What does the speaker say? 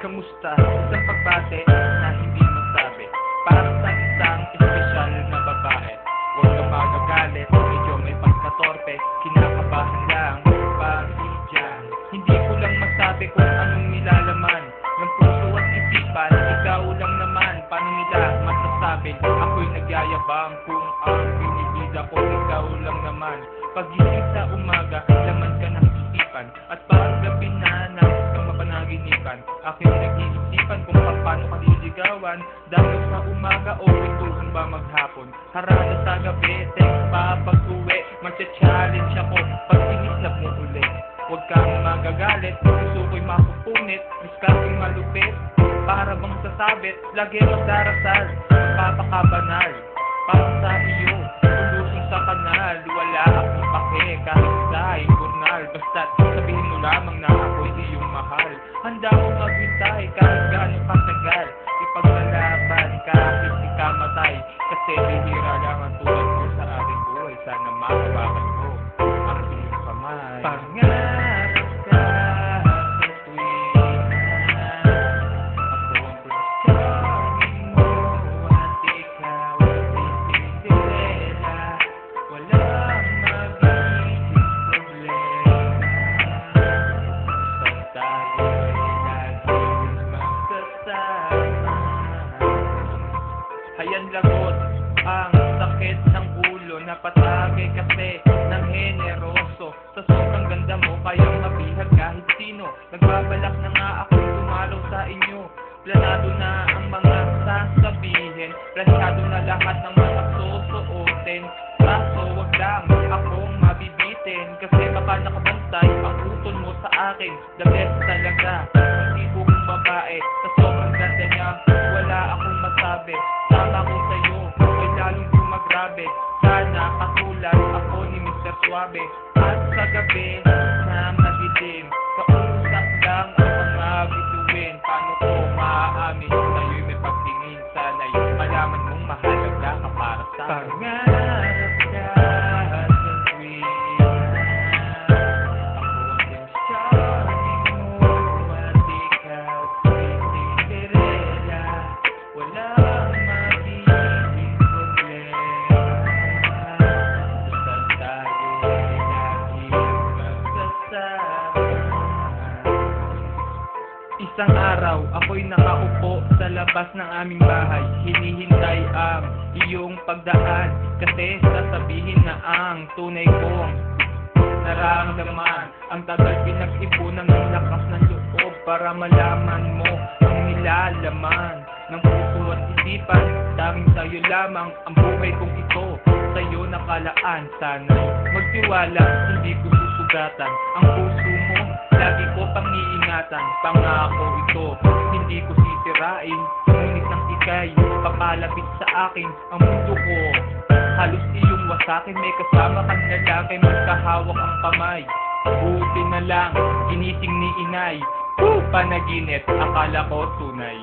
kamusta? Isang pagbate na hindi masabi, para sa isang espesyal na babae. Huwag ka magagalit, medyo may pagkatorpe, kinakabahan lang, pag-idyan. Hindi ko lang masabi kung anong nilalaman ng puso at isipan, ikaw lang naman. Paano nila masasabi, ako'y nagyayabang kung ang binibida ko, ikaw lang naman. Pagising sa umaga, laman ka ng isipan, at parang gabi na nais kang mapanaginipan. Aking nag-iisipan kung paano ka nililigawan, dahil sa umaga o pituhan ba maghapon. Harana sa gabi, text pa pag-uwi, magcha-challenge ako pag inislap mo uli. Huwag kang magagalit, gusto ko'y mapupunit, miskating malupit, para bang sasabit, lagi magdarasal, papakabanal, para sa iyo, tulusong sa kanal, wala akong pake, kahit sa imburnal, basta't sabihin mo lamang na ako'y iyong mahal. Handa akong maghintay, kahit gano'ng katagal, ipaglalaban kahit di ka matay, kasi bihira lang ang tulad mo sa aking buhay, sana makawakan ko ang iyong kamay. Pangarap ka sa tuwingan, ako ang pagkasabi mo, at ikaw ay Cinderella, walang magiging problema, basta tayo'y laging magkasama. Hayan lagot ang sakit ng ulo, napatagay kasi ng generoso. Sa sobrang ganda mo, kayang mabihag kahit sino. Nagbabalak na nga akong dumalaw sa inyo, planado na ang mga sasabihin, planado na lahat ng mga susuotin. Kaso wag lang akong mabibitin, kasi baka nakabantay ang utol mo sa akin. The best talaga, hindi ko kong babae, sa sobrang ganda niya, wala akong masabi. Sama ko sa'yo, ay lalong gumagrabe, sana katulad ako ni Mr. Suave. At sa gabi na madilim, kausap lang ang mga bituin. Paano ko maaamin sa'yo'y may pagtingin, sana'y malaman mong mahalaga ka para sa akin. Pangarap ka sa tuwingan, ako ang pagsasabi mo, at ikaw ay Cinderella, walang magiging problema, basta tayo'y laging magsasama. Isang araw, ako'y nakaupo sa labas ng aming bahay, hinihintay ang iyong pagdaan, kasi sasabihin na ang tunay kong nararamdaman. Ang tagal pinag-ipunan ng lakas ng loob, para malaman mo ang nilalaman ng puso at isipan. Tanging sa'yo lamang ang buhay kong ito, sa'yo nakalaan. Sana'y magtiwala, hindi ko susugatan ang puso mo, lagi ko pang iingatan. Pangako ito, hindi ko sisirain, ngunit nang ika'y papalapit sa akin, ang mundo ko halos iyong wasakin. May kasama kang lalaki, magkahawak ang kamay, buti na lang ginising ni inay. Panaginip, akala ko tunay.